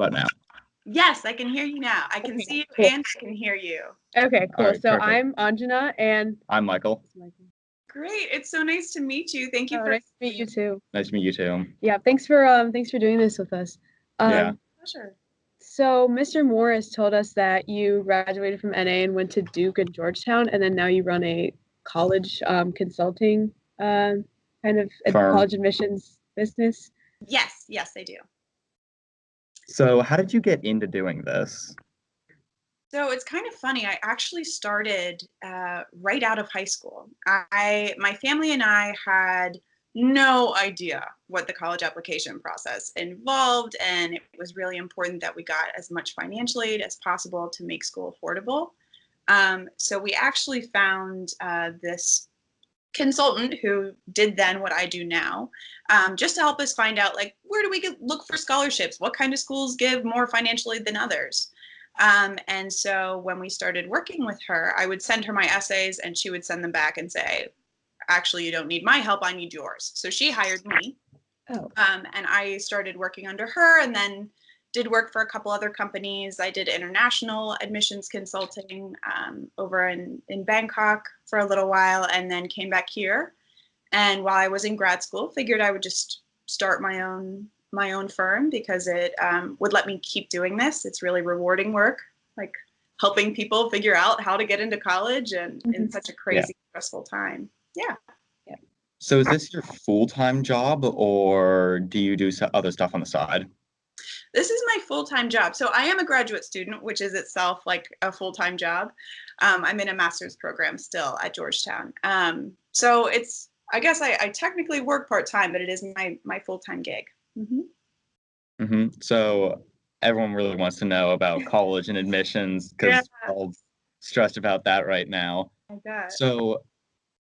about now? Yes, I can hear you now. I can see you cool. and I can hear you. Okay, cool. All right, So perfect. I'm Anjana and I'm Michael. Great. It's so nice to meet you. Thank you for nice to meet you too. Nice to meet you too. Yeah, thanks for doing this with us. Yeah. Pleasure. So Mr. Morris told us that you graduated from NA and went to Duke and Georgetown, and then now you run a college consulting kind of Firm. college admissions business. Yes, I do. So how did you get into doing this? So it's kind of funny. I actually started right out of high school. My family and I had no idea what the college application process involved, and it was really important that we got as much financial aid as possible to make school affordable. So we actually found this consultant who did then what I do now, just to help us find out, like, where do we look for scholarships? What kind of schools give more financial aid than others? And so when we started working with her, I would send her my essays and she would send them back and say, actually, you don't need my help, I need yours. So she hired me. And I started working under her, and then did work for a couple other companies. I did international admissions consulting over in Bangkok for a little while, and then came back here. And while I was in grad school, figured I would just start my own firm because it would let me keep doing this. It's really rewarding work, like helping people figure out how to get into college and in such a crazy, stressful time. Yeah. So is this your full-time job, or do you do other stuff on the side? This is my full-time job. So I am a graduate student, which is itself like a full-time job. I'm in a master's program still at Georgetown. So it's, I guess I technically work part-time, but it is my full-time gig. So everyone really wants to know about college and admissions because we're all stressed about that right now. I bet. So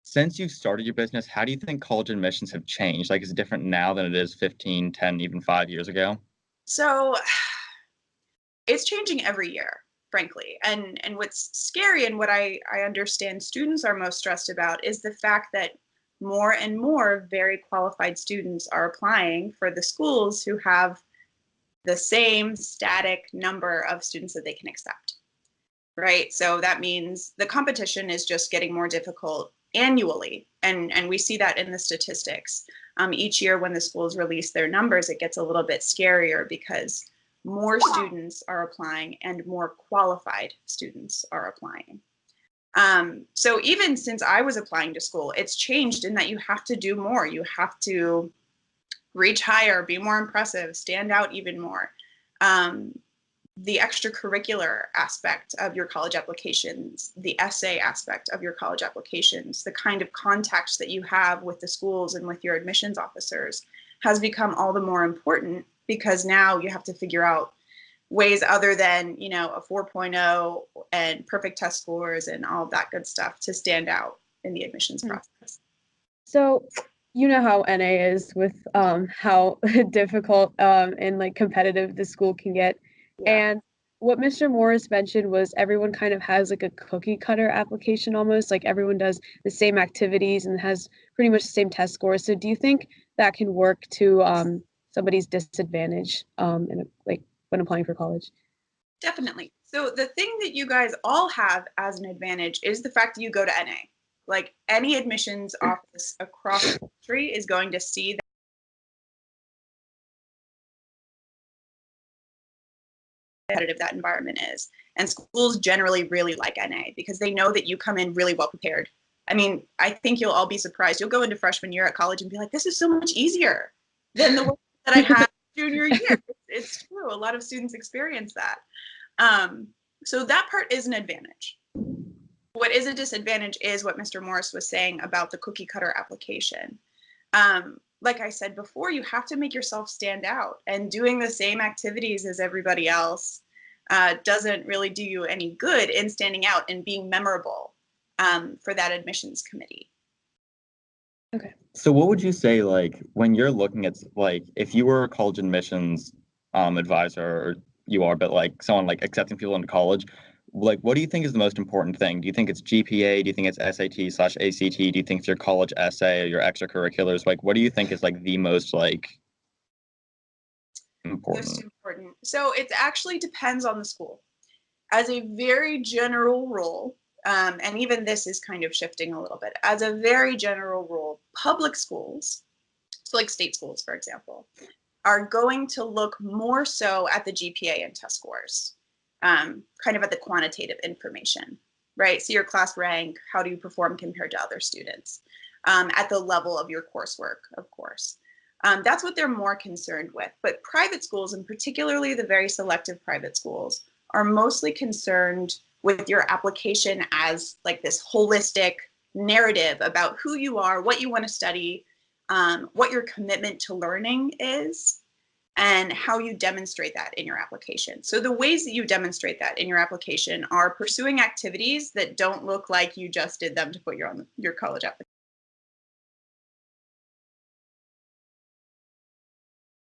since you started your business, how do you think college admissions have changed? Like, is it different now than it is 15, 10, even 5 years ago? So it's changing every year, frankly. And what's scary and what I understand students are most stressed about is the fact that more and more very qualified students are applying for the schools who have the same static number of students that they can accept, right? So that means the competition is just getting more difficult annually. And we see that in the statistics. Each year when the schools release their numbers, it gets a little bit scarier because more students are applying and more qualified students are applying. So even since I was applying to school, it's changed in that you have to do more. You have to reach higher, be more impressive, stand out even more. The extracurricular aspect of your college applications, the essay aspect of your college applications, the kind of contacts that you have with the schools and with your admissions officers has become all the more important because now you have to figure out ways other than, you know, a 4.0 and perfect test scores and all of that good stuff to stand out in the admissions process. So you know how NA is with how difficult and like competitive the school can get. And what Mr. Morris mentioned was everyone kind of has like a cookie cutter application almost, like everyone does the same activities and has pretty much the same test scores. So do you think that can work to somebody's disadvantage like when applying for college? Definitely. So the thing that you guys all have as an advantage is the fact that you go to NA. Like any admissions office across the country is going to see competitive that environment is. And schools generally really like NA because they know that you come in really well prepared. I mean, I think you'll all be surprised. You'll go into freshman year at college and be like, this is so much easier than the work that I had junior year. It's true. A lot of students experience that. So that part is an advantage. What is a disadvantage is what Mr. Morris was saying about the cookie cutter application. Like I said before, you have to make yourself stand out, and doing the same activities as everybody else doesn't really do you any good in standing out and being memorable for that admissions committee. Okay. So what would you say, like, when you're looking at, like, if you were a college admissions advisor, or you are, but like someone like accepting people into college, like, what do you think is the most important thing? Do you think it's GPA? Do you think it's SAT/ACT? Do you think it's your college essay or your extracurriculars? Like, what do you think is like the most like? important? Most important. So it actually depends on the school. As a very general rule, and even this is kind of shifting a little bit, as a very general rule, public schools, so like state schools, for example, are going to look more so at the GPA and test scores, kind of at the quantitative information, right? So your class rank, how do you perform compared to other students, at the level of your coursework, of course. That's what they're more concerned with. But private schools, and particularly the very selective private schools, are mostly concerned with your application as like this holistic narrative about who you are, what you want to study, what your commitment to learning is, and how you demonstrate that in your application. So the ways that you demonstrate that in your application are pursuing activities that don't look like you just did them to put your college application.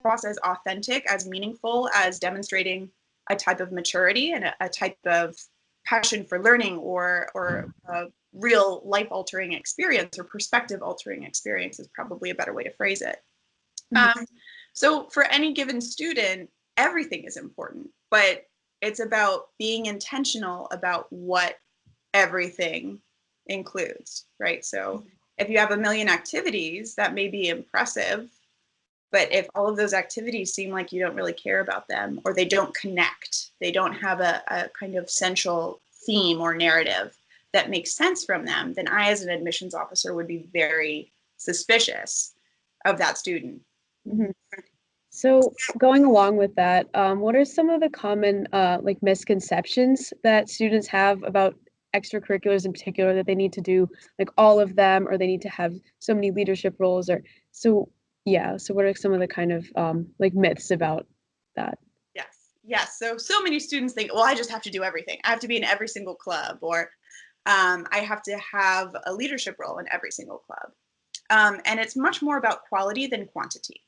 Process authentic, as meaningful as demonstrating a type of maturity and a type of passion for learning, or a real life altering experience, or perspective altering experience is probably a better way to phrase it. So for any given student, everything is important, but it's about being intentional about what everything includes, right? So if you have a million activities, that may be impressive, but if all of those activities seem like you don't really care about them, or they don't connect, they don't have a kind of central theme or narrative that makes sense from them, then I, as an admissions officer, would be very suspicious of that student. Mhm. So going along with that, what are some of the common like misconceptions that students have about extracurriculars in particular, that they need to do like all of them, or they need to have so many leadership roles, or so yeah. So what are some of the kind of like myths about that? Yes. So many students think, well, I just have to do everything. I have to be in every single club, or I have to have a leadership role in every single club. And it's much more about quality than quantity.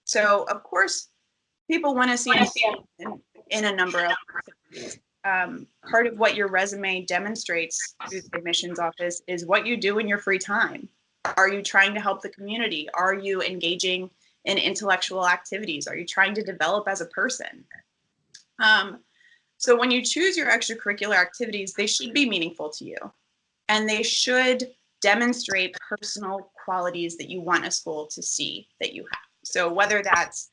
So of course, people want to see in a number of things. Part of what your resume demonstrates through the admissions office is what you do in your free time. Are you trying to help the community? Are you engaging in intellectual activities? Are you trying to develop as a person? So when you choose your extracurricular activities, they should be meaningful to you, and they should demonstrate personal qualities that you want a school to see that you have. So whether that's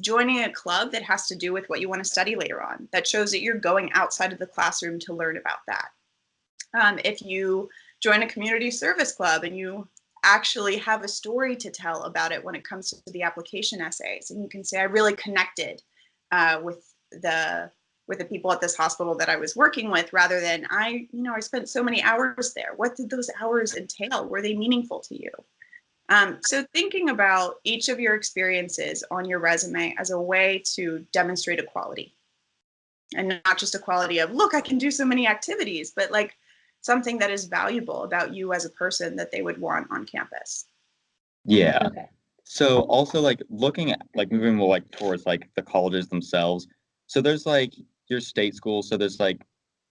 joining a club that has to do with what you want to study later on, that shows that you're going outside of the classroom to learn about that. If you join a community service club and you actually have a story to tell about it when it comes to the application essays, and you can say, I really connected with the people at this hospital that I was working with, rather than I spent so many hours there. What did those hours entail? Were they meaningful to you? So thinking about each of your experiences on your resume as a way to demonstrate a quality, and not just a quality of, look, I can do so many activities, but like something that is valuable about you as a person that they would want on campus. Yeah. Okay. So also like looking at like moving more like towards like the colleges themselves. So there's like your state schools. So there's like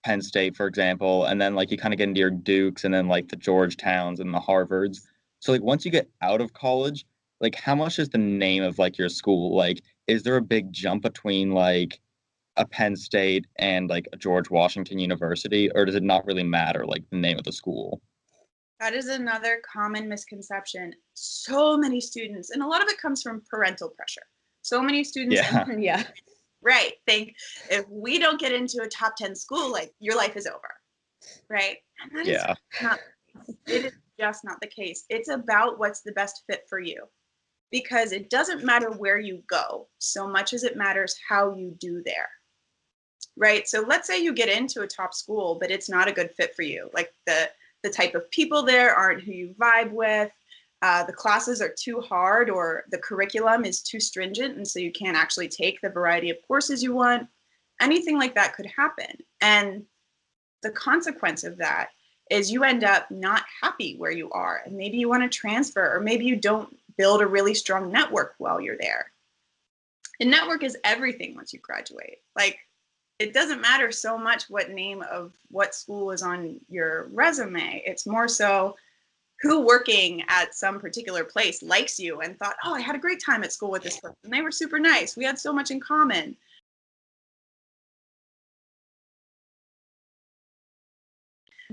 Penn State, for example, and then like you kind of get into your Dukes and then like the Georgetowns and the Harvards. So like once you get out of college, like how much is the name of like your school? Like, is there a big jump between like a Penn State and like a George Washington University, or does it not really matter like the name of the school? That is another common misconception. So many students, and a lot of it comes from parental pressure. So many students, Yeah. Yeah. right, think if we don't get into a top 10 school, like your life is over, right? And that is Yeah. not, it is just not the case. It's about what's the best fit for you, because it doesn't matter where you go so much as it matters how you do there, right? So let's say you get into a top school, but it's not a good fit for you. Like the type of people there aren't who you vibe with. The classes are too hard, or the curriculum is too stringent, and so you can't actually take the variety of courses you want. Anything like that could happen. And the consequence of that is you end up not happy where you are, and maybe you want to transfer, or maybe you don't build a really strong network while you're there. And network is everything once you graduate. Like, it doesn't matter so much what name of what school is on your resume. It's more so, who working at some particular place likes you and thought, oh, I had a great time at school with this person. They were super nice. We had so much in common.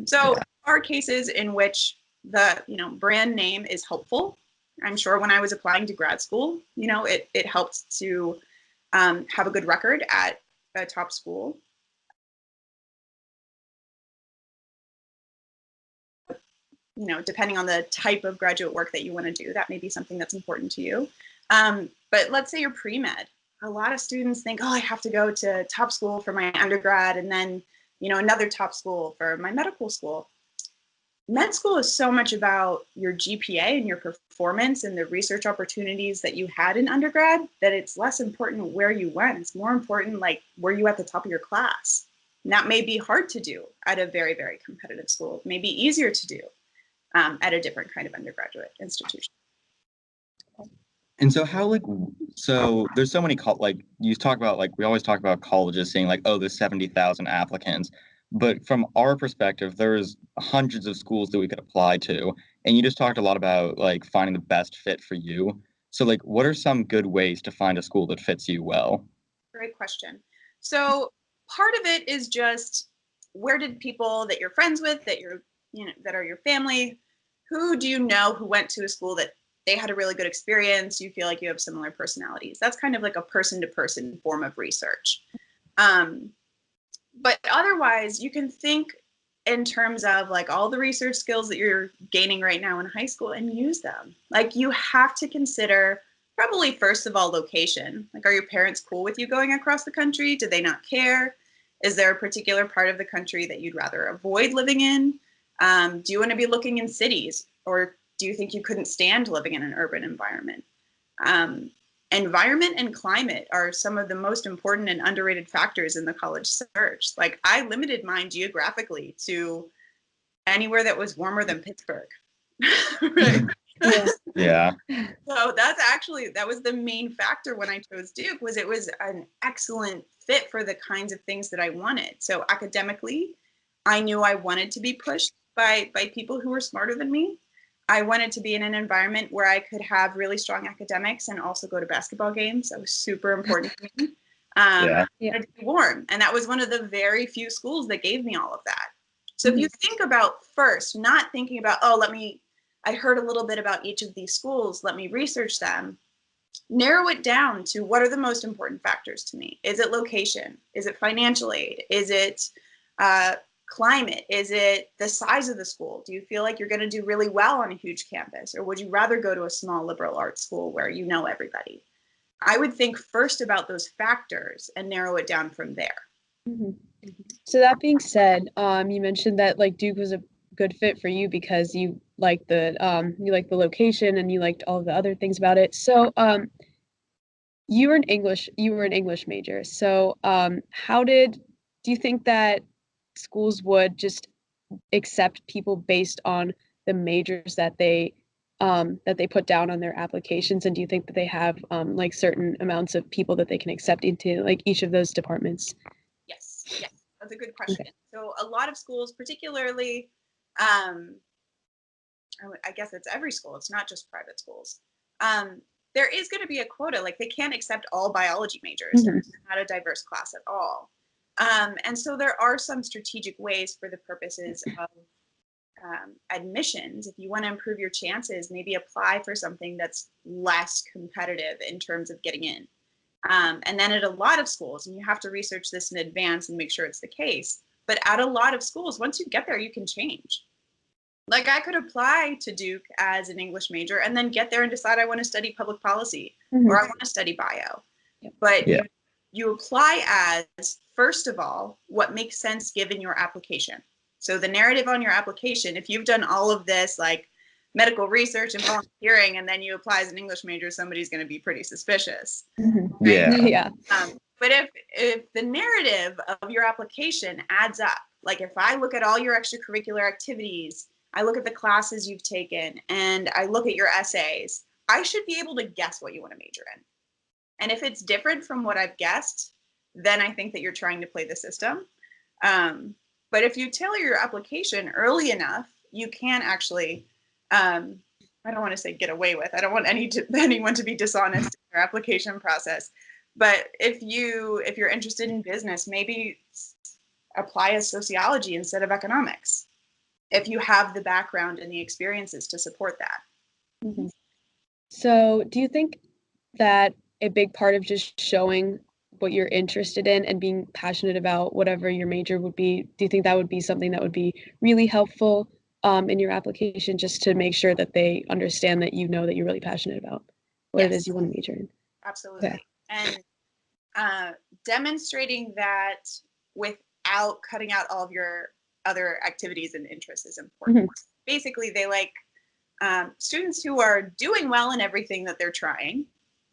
So there are cases in which the brand name is helpful. I'm sure when I was applying to grad school, it helped to have a good record at a top school. Depending on the type of graduate work that you want to do, that may be something that's important to you. But let's say you're pre-med. A lot of students think, oh, I have to go to top school for my undergrad and then, another top school for my medical school. Med school is so much about your GPA and your performance and the research opportunities that you had in undergrad that it's less important where you went. It's more important, like, were you at the top of your class? And that may be hard to do at a very, very competitive school. It may be easier to do at a different kind of undergraduate institution. And so so there's so many, you talk about, we always talk about colleges saying there's 70,000 applicants. But from our perspective, there's hundreds of schools that we could apply to. And you just talked a lot about finding the best fit for you. So what are some good ways to find a school that fits you well? Great question. So part of it is just, where did people that you're friends with, that that are your family, who do you know who went to a school that they had a really good experience, you feel like you have similar personalities? That's kind of like a person-to-person form of research. But otherwise, you can think in terms of all the research skills that you're gaining right now in high school and use them. You have to consider, probably first of all, location. Are your parents cool with you going across the country? Do they not care? Is there a particular part of the country that you'd rather avoid living in? Do you want to be looking in cities, or do you think you couldn't stand living in an urban environment? Environment and climate are some of the most important and underrated factors in the college search. I limited mine geographically to anywhere that was warmer than Pittsburgh. Right. Yeah. So that was the main factor when I chose Duke, was it was an excellent fit for the kinds of things that I wanted. So academically, I knew I wanted to be pushed by people who were smarter than me. I wanted to be in an environment where I could have really strong academics and also go to basketball games. That was super important to me. I wanted to be warm. And that was one of the very few schools that gave me all of that. So if you think about first, not thinking about, I heard a little bit about each of these schools, let me research them, narrow it down to what are the most important factors to me. Is it location? Is it financial aid? Is it climate? Is it the size of the school? Do you feel like you're going to do really well on a huge campus, or would you rather go to a small liberal arts school where you know everybody? I would think first about those factors and narrow it down from there. Mm-hmm. So that being said, you mentioned that Duke was a good fit for you because you like the location and you liked all the other things about it. So you were an English major. So do you think that schools would just accept people based on the majors that they put down on their applications? And do you think that they have certain amounts of people that they can accept into each of those departments? Yes, that's a good question. Okay. So a lot of schools, particularly, I guess it's every school, it's not just private schools. There is going to be a quota, they can't accept all biology majors. Mm-hmm. It's not a diverse class at all. And so there are some strategic ways for the purposes of admissions. If you want to improve your chances, maybe apply for something that's less competitive in terms of getting in. And then at a lot of schools, and you have to research this in advance and make sure it's the case, but at a lot of schools, once you get there, you can change. I could apply to Duke as an English major and then get there and decide I want to study public policy, mm-hmm. or I want to study bio. Yep. But you apply as, first of all, what makes sense given your application. So the narrative on your application, if you've done all of this, medical research and volunteering, and then you apply as an English major, somebody's going to be pretty suspicious. Mm-hmm. Right? Yeah. But if the narrative of your application adds up, if I look at all your extracurricular activities, I look at the classes you've taken, and I look at your essays, I should be able to guess what you want to major in. And if it's different from what I've guessed, then I think that you're trying to play the system. But if you tailor your application early enough, you can actually I don't want to say get away with. I don't want anyone to be dishonest in their application process. But if you're interested in business, maybe apply as sociology instead of economics, if you have the background and the experiences to support that. Mm-hmm. So do you think that a big part of just showing what you're interested in and being passionate about whatever your major would be, do you think that would be something that would be really helpful in your application, just to make sure that they understand that you know that you're really passionate about what it is you want to major in? Absolutely. Okay. And demonstrating that without cutting out all of your other activities and interests is important. Mm-hmm. Basically, they like students who are doing well in everything that they're trying,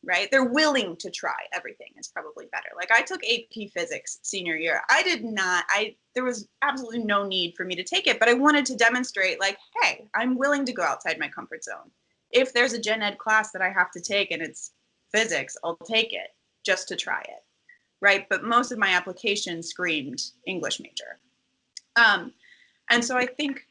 right? They're willing to try everything is probably better. Like I took AP Physics senior year. There was absolutely no need for me to take it, but I wanted to demonstrate like, hey, I'm willing to go outside my comfort zone. If there's a gen ed class that I have to take and it's physics, I'll take it just to try it, right? But most of my application screamed English major. And so I think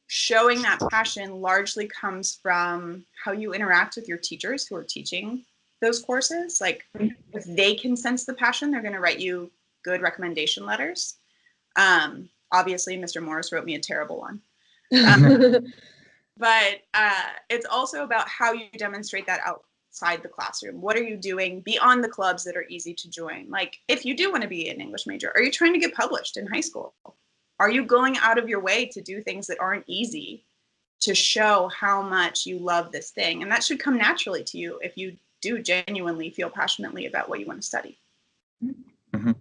showing that passion largely comes from how you interact with your teachers who are teaching those courses. Like if they can sense the passion, they're going to write you good recommendation letters. Obviously, Mr. Morris wrote me a terrible one. But it's also about how you demonstrate that outside the classroom. What are you doing beyond the clubs that are easy to join? Like if you do want to be an English major, are you trying to get published in high school? Are you going out of your way to do things that aren't easy to show how much you love this thing? And that should come naturally to you if you do genuinely feel passionately about what you want to study. Mm-hmm.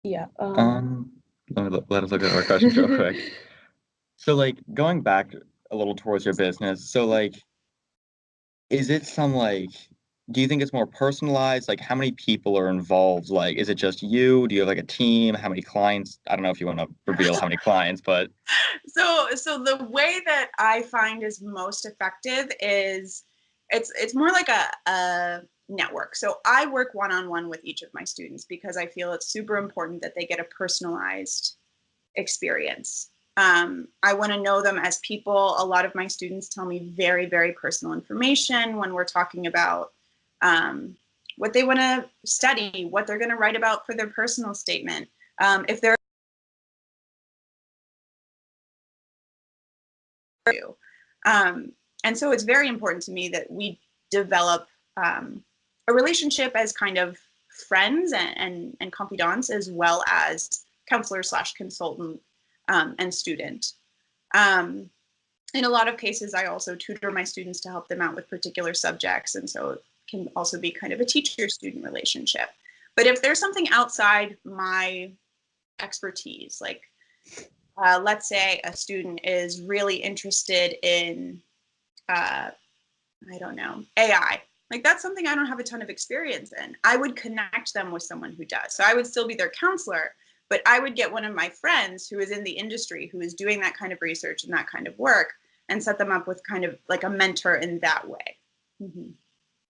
Yeah. Let us look at our questions real quick. So like going back a little towards your business, so like, is it some like, do you think it's more personalized? Like how many people are involved? Like, is it just you? Do you have like a team? How many clients? I don't know if you want to reveal how many clients, but. So the way that I find is most effective is it's more like a network. So I work one-on-one with each of my students because I feel it's super important that they get a personalized experience. I want to know them as people. A lot of my students tell me very, very personal information when we're talking about what they want to study, what they're going to write about for their personal statement. If they're and so it's very important to me that we develop a relationship as kind of friends and confidants, as well as counselor / consultant and student. In a lot of cases, I also tutor my students to help them out with particular subjects. And so it can also be kind of a teacher-student relationship. But if there's something outside my expertise, like let's say a student is really interested in, I don't know, AI. Like that's something I don't have a ton of experience in. I would connect them with someone who does. So I would still be their counselor, but I would get one of my friends who is in the industry, who is doing that kind of research and that kind of work, and set them up with kind of like a mentor in that way. Mm-hmm.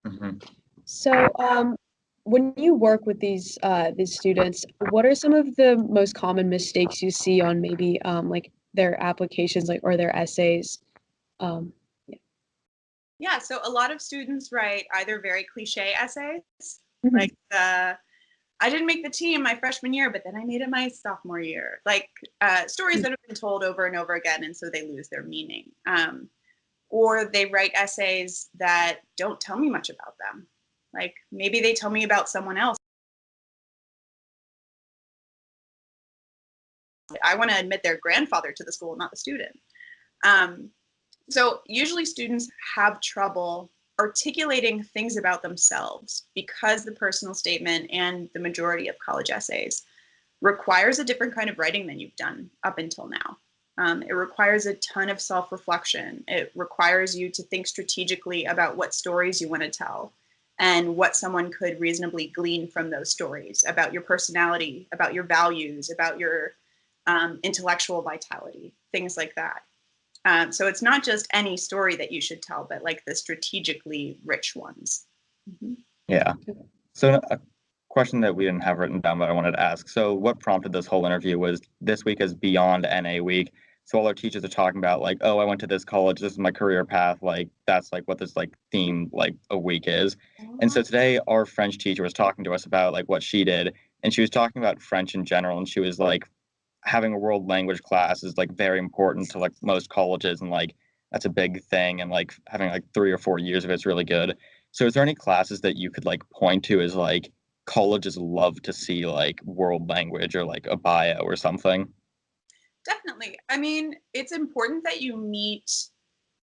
Mm-hmm. So when you work with these students, what are some of the most common mistakes you see on maybe like their applications, like, or their essays? Yeah, so a lot of students write either very cliche essays, mm-hmm. like I didn't make the team my freshman year, but then I made it my sophomore year. Like stories that have been told over and over again, and so they lose their meaning. Or they write essays that don't tell me much about them. Like maybe they tell me about someone else. I want to admit their grandfather to the school, not the student. So usually students have trouble articulating things about themselves because the personal statement and the majority of college essays requires a different kind of writing than you've done up until now. It requires a ton of self-reflection. It requires you to think strategically about what stories you want to tell and what someone could reasonably glean from those stories about your personality, about your values, about your intellectual vitality, things like that. So it's not just any story that you should tell, but like the strategically rich ones. Mm-hmm. Yeah. So a question that we didn't have written down, but I wanted to ask. So what prompted this whole interview was this week is Beyond NA Week. so all our teachers are talking about like, oh, I went to this college, this is my career path, like that's like what this like theme like a week is. And so today our French teacher was talking to us about like what she did, and she was talking about French in general, and she was like, having a world language class is like very important to like most colleges, and like that's a big thing, and like having like 3 or 4 years of it's really good. So is there any classes that you could like point to as like colleges love to see like world language or like a bio or something? Definitely. I mean, it's important that you meet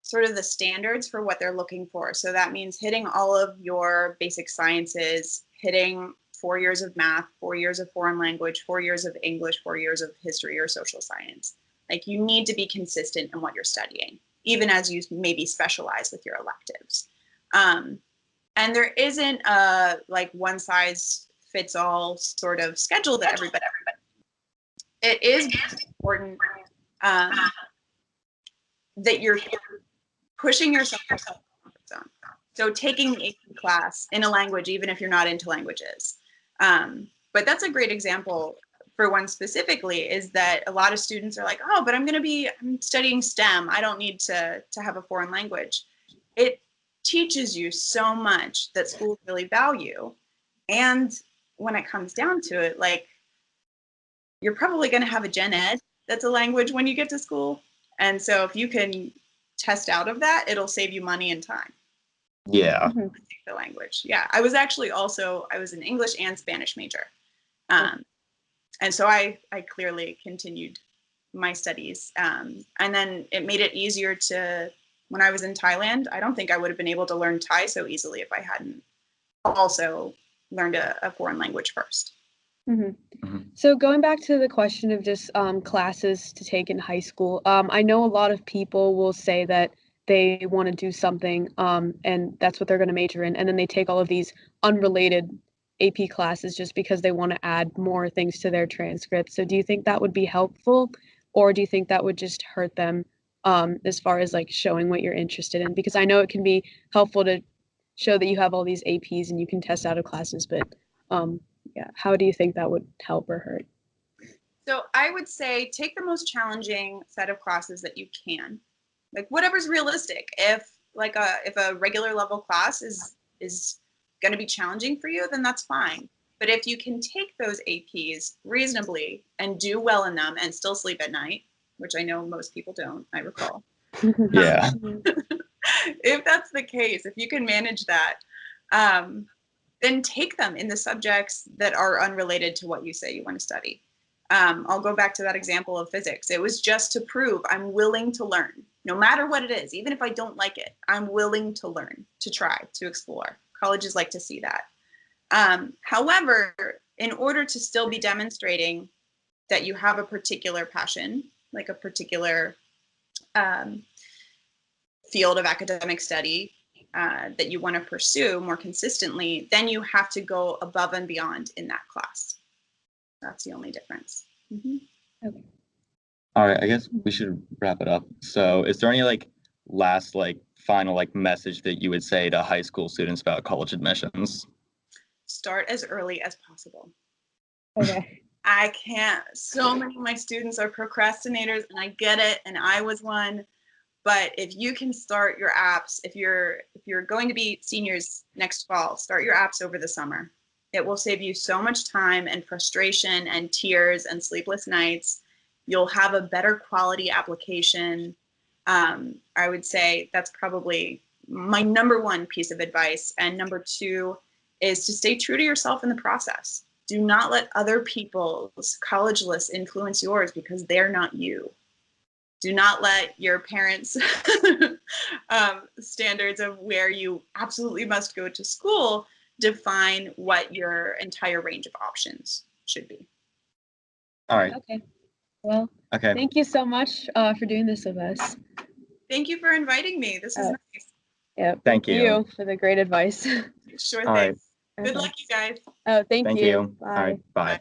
sort of the standards for what they're looking for. So that means hitting all of your basic sciences, hitting 4 years of math, 4 years of foreign language, 4 years of English, 4 years of history or social science. Like you need to be consistent in what you're studying, even as you maybe specialize with your electives. And there isn't a like one size fits all sort of schedule that everybody. It is important that you're pushing yourself out of your comfort zone. So taking the AP class in a language, even if you're not into languages. But that's a great example for one specifically, is that a lot of students are like, oh, but I'm studying STEM. I don't need to have a foreign language. It teaches you so much that schools really value. And when it comes down to it, like, you're probably going to have a gen ed that's a language when you get to school. And so if you can test out of that, it'll save you money and time. Yeah. The language. Yeah. I was an English and Spanish major. And so I clearly continued my studies. And then it made it easier when I was in Thailand, I don't think I would have been able to learn Thai so easily if I hadn't also learned a foreign language first. So going back to the question of just classes to take in high school, I know a lot of people will say that they want to do something and that's what they're going to major in, and then they take all of these unrelated AP classes just because they want to add more things to their transcript. So do you think that would be helpful, or do you think that would just hurt them as far as like showing what you're interested in? Because I know it can be helpful to show that you have all these APs and you can test out of classes, but yeah, how do you think that would help or hurt? So I would say take the most challenging set of classes that you can, like whatever's realistic. If a regular level class is going to be challenging for you, then that's fine. But if you can take those APs reasonably and do well in them and still sleep at night, which I know most people don't, I recall. Yeah. If that's the case, if you can manage that, then take them in the subjects that are unrelated to what you say you want to study. I'll go back to that example of physics. It was just to prove I'm willing to learn, no matter what it is. Even if I don't like it, I'm willing to learn, to try, to explore. Colleges like to see that. However, in order to still be demonstrating that you have a particular passion, like a particular field of academic study that you want to pursue more consistently, then you have to go above and beyond in that class. That's the only difference. Okay. All right, I guess we should wrap it up. So is there any like last like final like message that you would say to high school students about college admissions? Start as early as possible. Okay. I can't. So many of my students are procrastinators, and I get it, and I was one. But if you can start your apps, if you're going to be seniors next fall, start your apps over the summer. It will save you so much time and frustration and tears and sleepless nights. You'll have a better quality application. I would say that's probably my number one piece of advice. And number two is to stay true to yourself in the process. Do not let other people's college lists influence yours, because they're not you. Do not let your parents' standards of where you absolutely must go to school define what your entire range of options should be. All right. Okay. Well, Okay. thank you so much for doing this with us. Thank you for inviting me. This is nice. Yeah. Thank you. For the great advice. Sure All thing. right. Good luck, you guys. Oh, thank Thank you. you. Bye. All right. Bye.